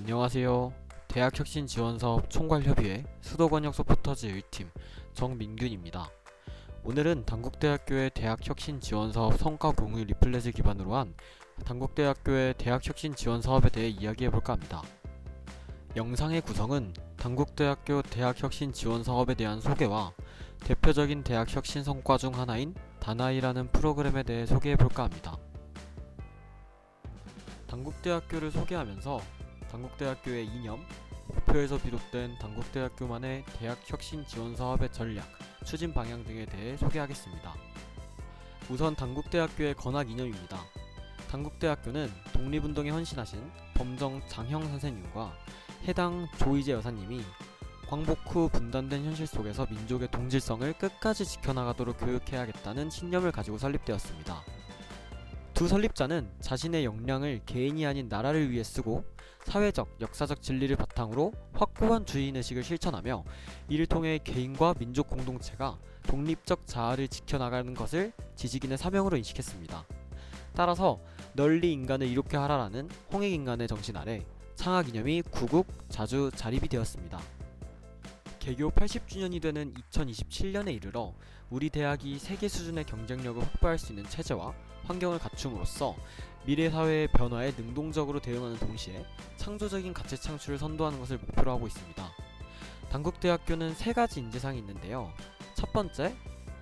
안녕하세요. 대학혁신지원사업 총괄협의회 수도권역 서포터즈 1팀 정민균입니다. 오늘은 단국대학교의 대학혁신지원사업 성과 공유 리플렛을 기반으로 한 단국대학교의 대학혁신지원사업에 대해 이야기해볼까 합니다. 영상의 구성은 단국대학교 대학혁신지원사업에 대한 소개와 대표적인 대학혁신 성과 중 하나인 다나이라는 프로그램에 대해 소개해볼까 합니다. 단국대학교를 소개하면서 단국대학교의 이념, 목표에서 비롯된 단국대학교만의 대학혁신지원사업의 전략, 추진 방향 등에 대해 소개하겠습니다. 우선 단국대학교의 건학 이념입니다. 단국대학교는 독립운동에 헌신하신 범정 장형 선생님과 해당 조이제 여사님이 광복 후 분단된 현실 속에서 민족의 동질성을 끝까지 지켜나가도록 교육해야겠다는 신념을 가지고 설립되었습니다. 두 설립자는 자신의 역량을 개인이 아닌 나라를 위해 쓰고 사회적, 역사적 진리를 바탕으로 확고한 주인의식을 실천하며 이를 통해 개인과 민족 공동체가 독립적 자아를 지켜나가는 것을 지식인의 사명으로 인식했습니다. 따라서 널리 인간을 이롭게 하라라는 홍익인간의 정신 아래 창학 이념이 구국, 자주 자립이 되었습니다. 개교 80주년이 되는 2027년에 이르러 우리 대학이 세계 수준의 경쟁력을 확보할 수 있는 체제와 환경을 갖춤으로써 미래 사회의 변화에 능동적으로 대응하는 동시에 창조적인 가치 창출을 선도하는 것을 목표로 하고 있습니다. 단국대학교는 세 가지 인재상이 있는데요. 첫 번째,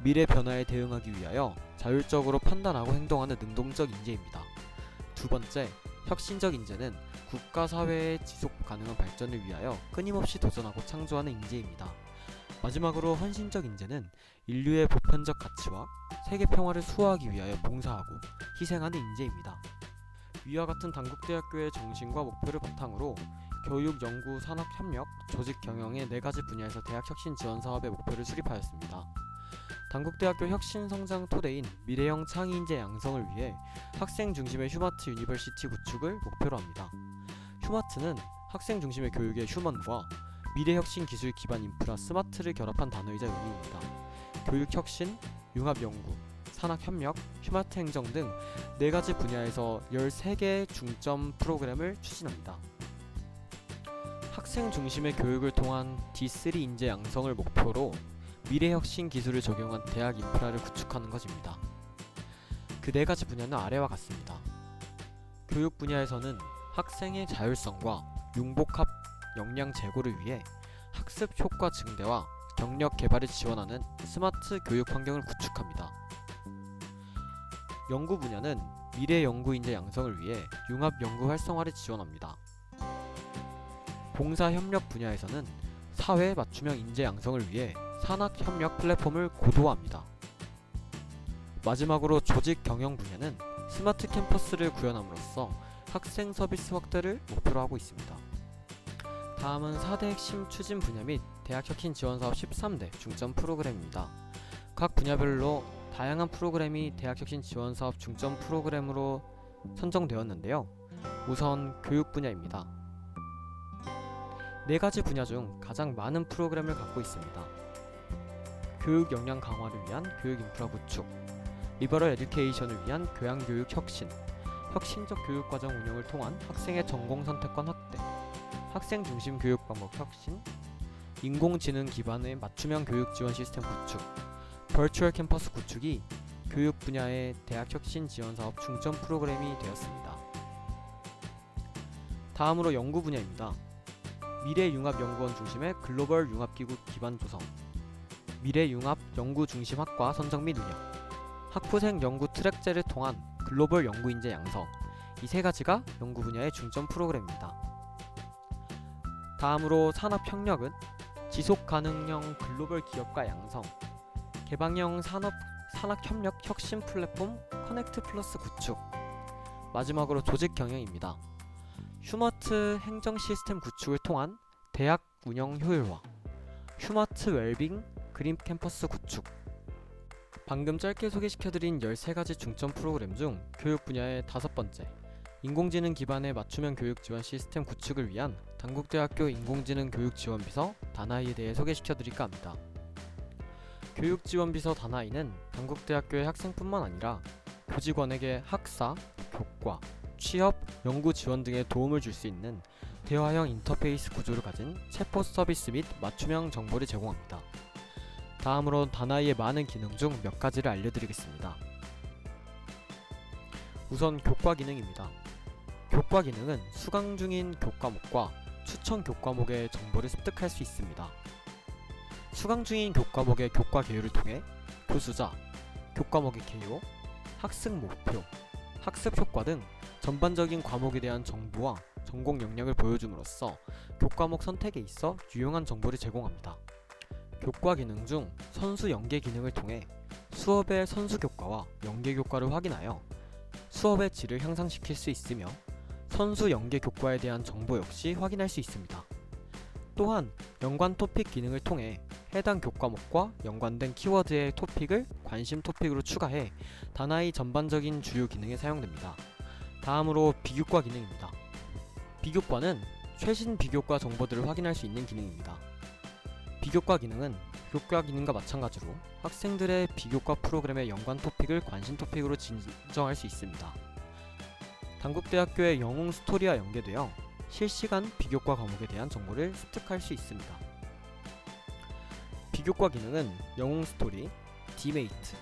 미래 변화에 대응하기 위하여 자율적으로 판단하고 행동하는 능동적 인재입니다. 두 번째, 혁신적 인재는 국가 사회의 지속 가능한 발전을 위하여 끊임없이 도전하고 창조하는 인재입니다. 마지막으로 헌신적 인재는 인류의 보편적 가치와 세계 평화를 수호하기 위하여 봉사하고 희생하는 인재입니다. 위와 같은 단국대학교의 정신과 목표를 바탕으로 교육, 연구, 산업, 협력, 조직 경영의 4가지 분야에서 대학혁신 지원 사업의 목표를 수립하였습니다. 단국대학교 혁신성장 토대인 미래형 창의인재 양성을 위해 학생 중심의 휴마트 유니버시티 구축을 목표로 합니다. 휴마트는 학생 중심의 교육의 휴먼과 미래혁신 기술 기반 인프라 스마트를 결합한 단어이자 의미입니다. 교육혁신, 융합연구, 산학협력, 휴마트 행정 등 4가지 분야에서 13개의 중점 프로그램을 추진합니다. 학생 중심의 교육을 통한 D3 인재 양성을 목표로 미래혁신 기술을 적용한 대학 인프라를 구축하는 것입니다. 그 4가지 분야는 아래와 같습니다. 교육 분야에서는 학생의 자율성과 융복합 역량 제고를 위해 학습 효과 증대와 경력 개발을 지원하는 스마트 교육 환경을 구축합니다. 연구 분야는 미래 연구 인재 양성을 위해 융합 연구 활성화를 지원합니다. 봉사 협력 분야에서는 사회 맞춤형 인재 양성을 위해 산학 협력 플랫폼을 고도화합니다. 마지막으로 조직 경영 분야는 스마트 캠퍼스를 구현함으로써 학생 서비스 확대를 목표로 하고 있습니다. 다음은 4대 핵심 추진 분야 및 대학혁신 지원사업 13대 중점 프로그램입니다. 각 분야별로 다양한 프로그램이 대학혁신 지원사업 중점 프로그램으로 선정되었는데요. 우선 교육 분야입니다. 4가지 분야 중 가장 많은 프로그램을 갖고 있습니다. 교육 역량 강화를 위한 교육 인프라 구축, 리버럴 에듀케이션을 위한 교양교육 혁신, 혁신적 교육과정 운영을 통한 학생의 전공 선택권 확대, 학생 중심 교육 방법 혁신, 인공지능 기반의 맞춤형 교육 지원 시스템 구축, 버추얼 캠퍼스 구축이 교육 분야의 대학혁신 지원 사업 중점 프로그램이 되었습니다. 다음으로 연구 분야입니다. 미래융합연구원 중심의 글로벌 융합기구 기반 조성, 미래융합연구 중심 학과 선정 및 운영, 학부생 연구 트랙제를 통한 글로벌 연구인재 양성, 이 3가지가 연구 분야의 중점 프로그램입니다. 다음으로 산업협력은 지속가능형 글로벌 기업가 양성, 개방형 산학협력 혁신 플랫폼 커넥트 플러스 구축, 마지막으로 조직 경영입니다. 휴마트 행정 시스템 구축을 통한 대학 운영 효율화, 휴마트 웰빙 그린 캠퍼스 구축. 방금 짧게 소개시켜드린 13가지 중점 프로그램 중 교육 분야의 5번째, 인공지능 기반의 맞춤형 교육 지원 시스템 구축을 위한 단국대학교 인공지능 교육지원비서 다나이에 대해 소개시켜드릴까 합니다. 교육지원비서 다나이는 단국대학교의 학생뿐만 아니라 교직원에게 학사, 교과, 취업, 연구 지원 등의 도움을 줄 수 있는 대화형 인터페이스 구조를 가진 챗봇 서비스 및 맞춤형 정보를 제공합니다. 다음으로 다나이의 많은 기능 중 몇 가지를 알려드리겠습니다. 우선 교과 기능입니다. 교과 기능은 수강 중인 교과목과 추천 교과목의 정보를 습득할 수 있습니다. 수강 중인 교과목의 교과 개요를 통해 교수자, 교과목의 개요, 학습 목표, 학습 효과 등 전반적인 과목에 대한 정보와 전공 역량을 보여줌으로써 교과목 선택에 있어 유용한 정보를 제공합니다. 교과 기능 중 선수 연계 기능을 통해 수업의 선수 교과와 연계 교과를 확인하여 수업의 질을 향상시킬 수 있으며 선수 연계 교과에 대한 정보 역시 확인할 수 있습니다. 또한 연관 토픽 기능을 통해 해당 교과목과 연관된 키워드의 토픽을 관심 토픽으로 추가해 다나이 전반적인 주요 기능에 사용됩니다. 다음으로 비교과 기능입니다. 비교과는 최신 비교과 정보들을 확인할 수 있는 기능입니다. 비교과 기능은 교과 기능과 마찬가지로 학생들의 비교과 프로그램의 연관 토픽을 관심 토픽으로 진정할 수 있습니다. 단국대학교의 영웅 스토리와 연계되어 실시간 비교과 과목에 대한 정보를 습득할 수 있습니다. 비교과 기능은 영웅 스토리, 디메이트,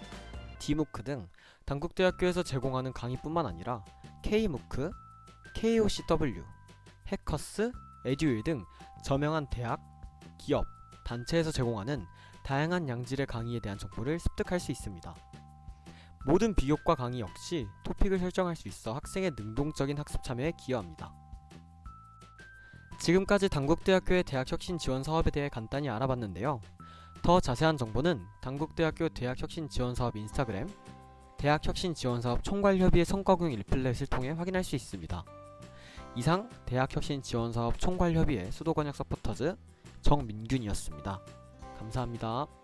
디무크 등 단국대학교에서 제공하는 강의뿐만 아니라 K무크, KOCW, 해커스, 에듀윌 등 저명한 대학, 기업, 단체에서 제공하는 다양한 양질의 강의에 대한 정보를 습득할 수 있습니다. 모든 비교과 강의 역시 토픽을 설정할 수 있어 학생의 능동적인 학습 참여에 기여합니다. 지금까지 단국대학교의 대학혁신 지원 사업에 대해 간단히 알아봤는데요. 더 자세한 정보는 단국대학교 대학혁신 지원 사업 인스타그램, 대학혁신 지원 사업 총괄협의회 성과공유 인플렛을 통해 확인할 수 있습니다. 이상 대학혁신 지원 사업 총괄협의회 수도권역 서포터즈 정민균이었습니다. 감사합니다.